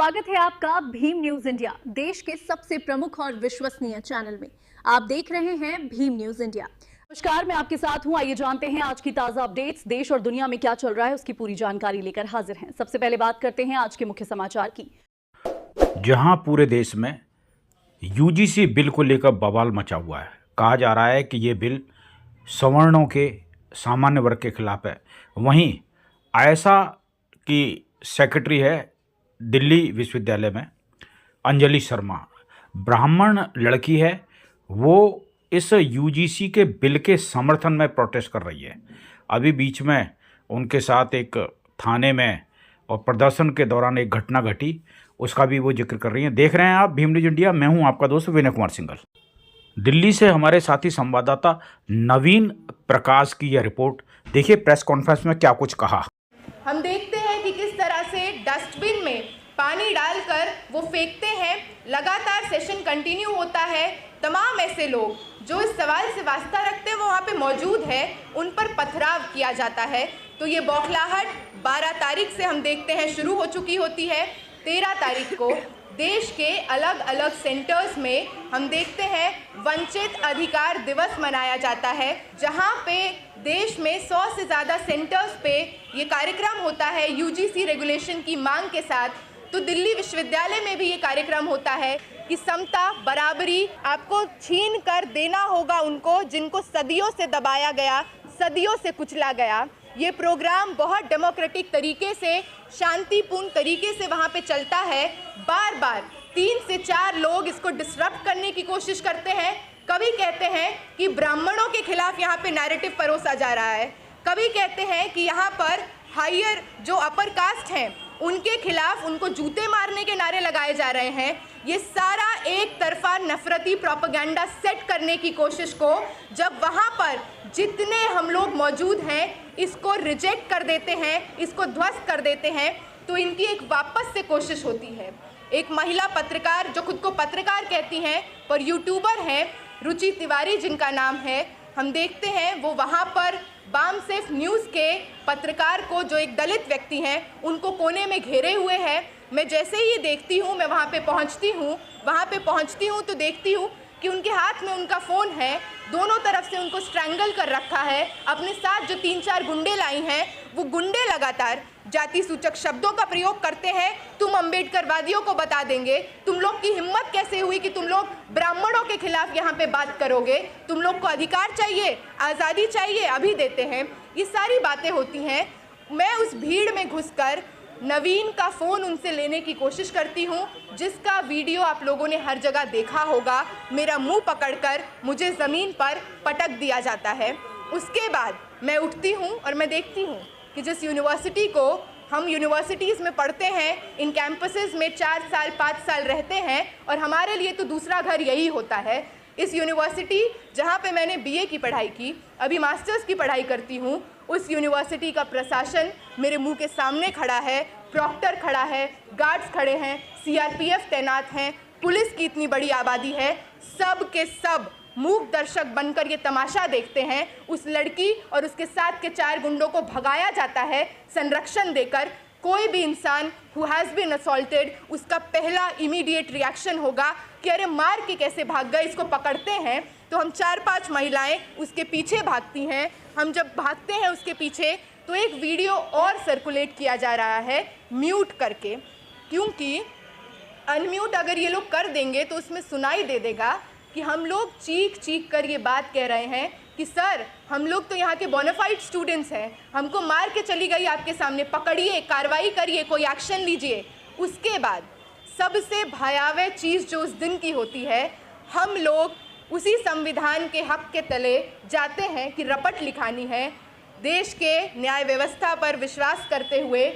स्वागत है आपका भीम न्यूज इंडिया, देश के सबसे प्रमुख और विश्वसनीय चैनल में। आप देख रहे हैं भीम न्यूज इंडिया। नमस्कार, मैं आपके साथ हूं। आइए जानते हैं आज की ताजा अपडेट्स। देश और दुनिया में क्या चल रहा है उसकी पूरी जानकारी लेकर हाजिर हैं। सबसे पहले बात करते हैं आज के मुख्य समाचार की। जहां पूरे देश में यूजीसी बिल को लेकर बवाल मचा हुआ है। कहा जा रहा है कि ये बिल सवर्णों के सामान्य वर्ग के खिलाफ है। वहीं आयशा की सेक्रेटरी है दिल्ली विश्वविद्यालय में, अंजलि शर्मा, ब्राह्मण लड़की है, वो इस यूजीसी के बिल के समर्थन में प्रोटेस्ट कर रही है। अभी बीच में उनके साथ एक थाने में और प्रदर्शन के दौरान एक घटना घटी, उसका भी वो जिक्र कर रही हैं। देख रहे हैं आप भीम न्यूज इंडिया, मैं हूं आपका दोस्त विनय कुमार सिंघल। दिल्ली से हमारे साथी संवाददाता नवीन प्रकाश की यह रिपोर्ट। देखिए प्रेस कॉन्फ्रेंस में क्या कुछ कहा। हम देखते हैं कि किस तरह से डस्टबिन में पानी डालकर वो फेंकते हैं। लगातार सेशन कंटिन्यू होता है। तमाम ऐसे लोग जो इस सवाल से वास्ता रखते हैं वो वहाँ पे मौजूद है, उन पर पथराव किया जाता है। तो ये बौखलाहट 12 तारीख से हम देखते हैं शुरू हो चुकी होती है। 13 तारीख को देश के अलग अलग सेंटर्स में हम देखते हैं वंचित अधिकार दिवस मनाया जाता है, जहां पे देश में 100 से ज़्यादा सेंटर्स पे ये कार्यक्रम होता है यूजीसी रेगुलेशन की मांग के साथ। तो दिल्ली विश्वविद्यालय में भी ये कार्यक्रम होता है कि समता, बराबरी आपको छीन कर देना होगा उनको जिनको सदियों से दबाया गया, सदियों से कुचला गया। ये प्रोग्राम बहुत डेमोक्रेटिक तरीके से, शांतिपूर्ण तरीके से वहाँ पे चलता है। बार बार 3 से 4 लोग इसको डिसरप्ट करने की कोशिश करते हैं। कभी कहते हैं कि ब्राह्मणों के खिलाफ यहाँ पे नैरेटिव परोसा जा रहा है, कभी कहते हैं कि यहाँ पर हायर जो अपर कास्ट हैं उनके खिलाफ उनको जूते मारने के नारे लगाए जा रहे हैं। ये सारा एक तरफा नफरती प्रोपेगेंडा सेट करने की कोशिश को जब वहाँ पर जितने हम लोग मौजूद हैं इसको रिजेक्ट कर देते हैं, इसको ध्वस्त कर देते हैं, तो इनकी एक वापस से कोशिश होती है। एक महिला पत्रकार जो खुद को पत्रकार कहती हैं पर यूट्यूबर हैं, रुचि तिवारी जिनका नाम है, हम देखते हैं वो वहाँ पर बाम सेफ न्यूज़ के पत्रकार को, जो एक दलित व्यक्ति हैं, उनको कोने में घेरे हुए हैं। मैं जैसे ही ये देखती हूँ, मैं वहाँ पे पहुँचती हूँ तो देखती हूँ कि उनके हाथ में उनका फ़ोन है, दोनों तरफ से उनको स्ट्रैंगल कर रखा है। अपने साथ जो 3-4 गुंडे लाई हैं, वो गुंडे लगातार जाति सूचक शब्दों का प्रयोग करते हैं। तुम अम्बेडकरवादियों को बता देंगे, तुम लोग की हिम्मत कैसे हुई कि तुम लोग ब्राह्मणों के खिलाफ यहाँ पे बात करोगे, तुम लोग को अधिकार चाहिए, आज़ादी चाहिए, अभी देते हैं। ये सारी बातें होती हैं। मैं उस भीड़ में घुसकर नवीन का फ़ोन उनसे लेने की कोशिश करती हूँ, जिसका वीडियो आप लोगों ने हर जगह देखा होगा। मेरा मुंह पकड़कर मुझे ज़मीन पर पटक दिया जाता है। उसके बाद मैं उठती हूँ और मैं देखती हूँ कि जिस यूनिवर्सिटी को हम यूनिवर्सिटीज़ में पढ़ते हैं, इन कैंपसेस में 4 साल 5 साल रहते हैं और हमारे लिए तो दूसरा घर यही होता है। इस यूनिवर्सिटी जहाँ पे मैंने बीए की पढ़ाई की, अभी मास्टर्स की पढ़ाई करती हूँ, उस यूनिवर्सिटी का प्रशासन मेरे मुंह के सामने खड़ा है, प्रॉक्टर खड़ा है, गार्ड्स खड़े हैं, सीआरपीएफ तैनात हैं, पुलिस की इतनी बड़ी आबादी है, सब के सब मूक दर्शक बनकर ये तमाशा देखते हैं। उस लड़की और उसके साथ के 4 गुंडों को भगाया जाता है संरक्षण देकर। कोई भी इंसान हु हैज़ बीन असॉल्टेड, उसका पहला इमीडिएट रिएक्शन होगा कि अरे मार के कैसे भाग गए, इसको पकड़ते हैं। तो हम 4-5 महिलाएं उसके पीछे भागती हैं। हम जब भागते हैं उसके पीछे तो एक वीडियो और सर्कुलेट किया जा रहा है म्यूट करके, क्योंकि अनम्यूट अगर ये लोग कर देंगे तो उसमें सुनाई दे देगा कि हम लोग चीख चीख कर ये बात कह रहे हैं कि सर हम लोग तो यहाँ के बोनाफाइड स्टूडेंट्स हैं, हमको मार के चली गई आपके सामने, पकड़िए, कार्रवाई करिए, कोई एक्शन लीजिए। उसके बाद सबसे भयावह चीज़ जो उस दिन की होती है, हम लोग उसी संविधान के हक के तले जाते हैं कि रपट लिखानी है। देश के न्याय व्यवस्था पर विश्वास करते हुए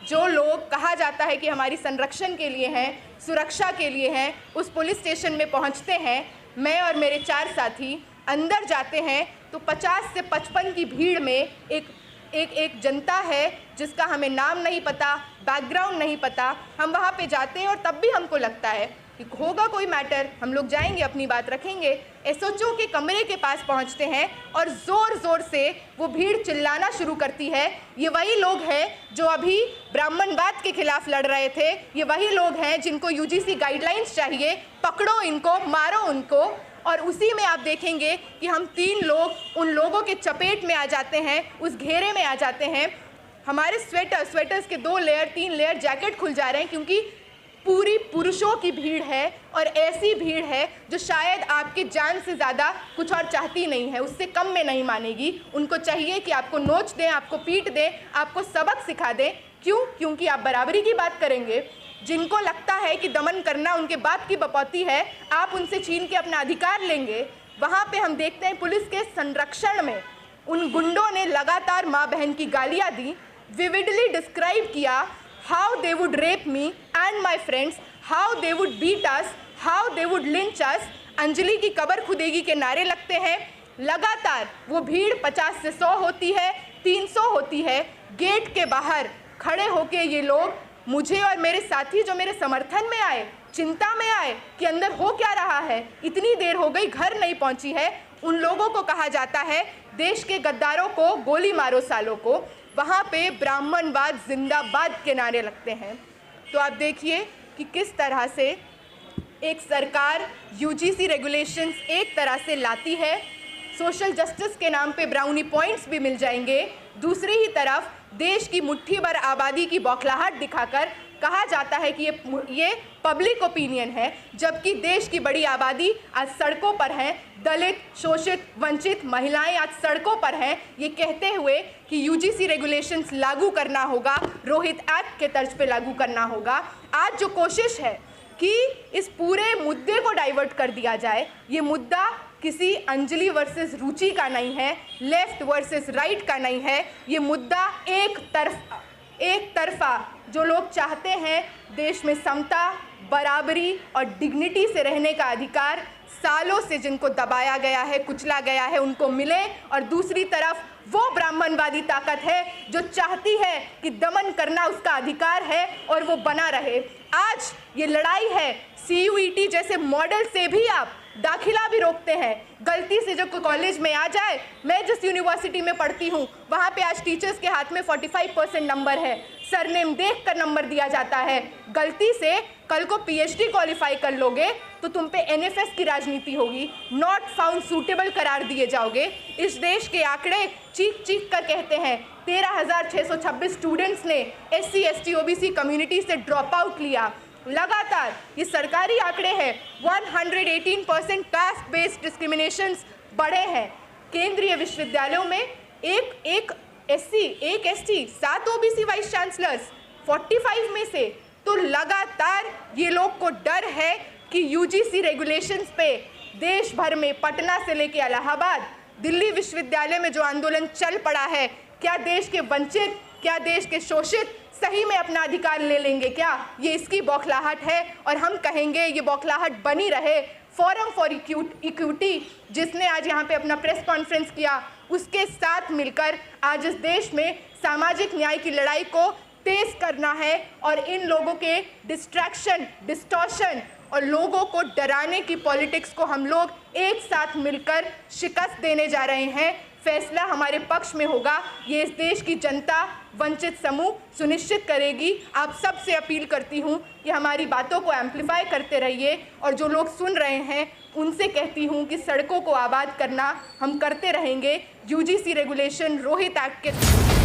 जो लोग कहा जाता है कि हमारी संरक्षण के लिए हैं, सुरक्षा के लिए हैं, उस पुलिस स्टेशन में पहुंचते हैं। मैं और मेरे 4 साथी अंदर जाते हैं तो 50 से 55 की भीड़ में एक जनता है जिसका हमें नाम नहीं पता, बैकग्राउंड नहीं पता। हम वहाँ पे जाते हैं और तब भी हमको लगता है कि होगा कोई मैटर, हम लोग जाएंगे, अपनी बात रखेंगे। एसओचओ के कमरे के पास पहुंचते हैं और ज़ोर ज़ोर से वो भीड़ चिल्लाना शुरू करती है। ये वही लोग हैं जो अभी ब्राह्मणवाद के खिलाफ लड़ रहे थे, ये वही लोग हैं जिनको यूजीसी गाइडलाइंस चाहिए, पकड़ो इनको, मारो उनको। और उसी में आप देखेंगे कि हम 3 लोग उन लोगों के चपेट में आ जाते हैं, उस घेरे में आ जाते हैं। हमारे स्वेटर्स के 2 लेयर 3 लेयर जैकेट खुल जा रहे हैं, क्योंकि पूरी पुरुषों की भीड़ है और ऐसी भीड़ है जो शायद आपकी जान से ज़्यादा कुछ और चाहती नहीं है, उससे कम में नहीं मानेगी। उनको चाहिए कि आपको नोच दें, आपको पीट दें, आपको सबक सिखा दें। क्यों? क्योंकि आप बराबरी की बात करेंगे। जिनको लगता है कि दमन करना उनके बाप की बपौती है, आप उनसे छीन के अपना अधिकार लेंगे। वहाँ पे हम देखते हैं पुलिस के संरक्षण में उन गुंडों ने लगातार माँ बहन की गालियाँ दी, विविडली डिस्क्राइब किया how they would rape me and my friends, how they would beat us, how they would lynch us। Anjali की कबर खुदेगी के नारे लगते हैं। लगातार वो भीड़ 50 से 100 होती है, 300 होती है। गेट के बाहर खड़े होके ये लोग मुझे और मेरे साथी जो मेरे समर्थन में आए, चिंता में आए कि अंदर हो क्या रहा है, इतनी देर हो गई घर नहीं पहुंची है, उन लोगों को कहा जाता है देश के गद्दारों को गोली मारो सालों को। वहाँ पे ब्राह्मणवाद जिंदाबाद के नारे लगते हैं। तो आप देखिए कि किस तरह से एक सरकार यूजीसी रेगुलेशंस एक तरह से लाती है, सोशल जस्टिस के नाम पे ब्राउनी पॉइंट्स भी मिल जाएंगे, दूसरी ही तरफ देश की मुट्ठी भर आबादी की बौखलाहट दिखाकर कहा जाता है कि ये पब्लिक ओपिनियन है, जबकि देश की बड़ी आबादी आज सड़कों पर है। दलित, शोषित, वंचित महिलाएं आज सड़कों पर हैं, ये कहते हुए कि यूजीसी रेगुलेशंस लागू करना होगा, रोहित एक्ट के तर्ज पे लागू करना होगा। आज जो कोशिश है कि इस पूरे मुद्दे को डाइवर्ट कर दिया जाए, ये मुद्दा किसी अंजलि वर्सेस रुचि का नहीं है, लेफ्ट वर्सेस राइट का नहीं है, ये मुद्दा एक तरफा जो लोग चाहते हैं देश में समता, बराबरी और डिग्निटी से रहने का अधिकार, सालों से जिनको दबाया गया है, कुचला गया है, उनको मिले। और दूसरी तरफ वो ब्राह्मणवादी ताकत है जो चाहती है कि दमन करना उसका अधिकार है और वो बना रहे। आज ये लड़ाई है CUET जैसे मॉडल से भी आप दाखिला भी रोकते हैं। गलती से जो कॉलेज में आ जाए, मैं जिस यूनिवर्सिटी में पढ़ती हूँ वहाँ पे आज टीचर्स के हाथ में 45% नंबर है, सरनेम देख कर नंबर दिया जाता है। गलती से कल को PhD क्वालिफाई कर लोगे तो तुम पे NFS की राजनीति होगी, नॉट फाउंड सूटेबल करार दिए जाओगे। इस देश के आंकड़े चीख चीख कर कहते हैं 13,626 स्टूडेंट्स ने SC ST OBC कम्युनिटी से ड्रॉप आउट लिया। लगातार ये सरकारी आंकड़े हैं, 118% कास्ट बेस्ड डिस्क्रिमिनेशंस बढ़े हैं। केंद्रीय विश्वविद्यालयों में एक SC, एक ST, 7 OBC वाइस चांसलर्स 45 में से। तो लगातार ये लोग को डर है कि UGC रेगुलेशंस पे देश भर में, पटना से लेके इलाहाबाद, दिल्ली विश्वविद्यालय में जो आंदोलन चल पड़ा है, क्या देश के वंचित, क्या देश के शोषित सही में अपना अधिकार ले लेंगे क्या? ये इसकी बौखलाहट है और हम कहेंगे ये बौखलाहट बनी रहे। फोरम फॉर इक्विटी जिसने आज यहाँ पे अपना प्रेस कॉन्फ्रेंस किया, उसके साथ मिलकर आज इस देश में सामाजिक न्याय की लड़ाई को तेज करना है और इन लोगों के डिस्ट्रैक्शन, डिस्टॉर्शन और लोगों को डराने की पॉलिटिक्स को हम लोग एक साथ मिलकर शिकस्त देने जा रहे हैं। फैसला हमारे पक्ष में होगा, ये इस देश की जनता, वंचित समूह सुनिश्चित करेगी। आप सबसे अपील करती हूँ कि हमारी बातों को एम्पलीफाई करते रहिए और जो लोग सुन रहे हैं उनसे कहती हूँ कि सड़कों को आबाद करना हम करते रहेंगे। UGC रेगुलेशन, रोहित एक्ट के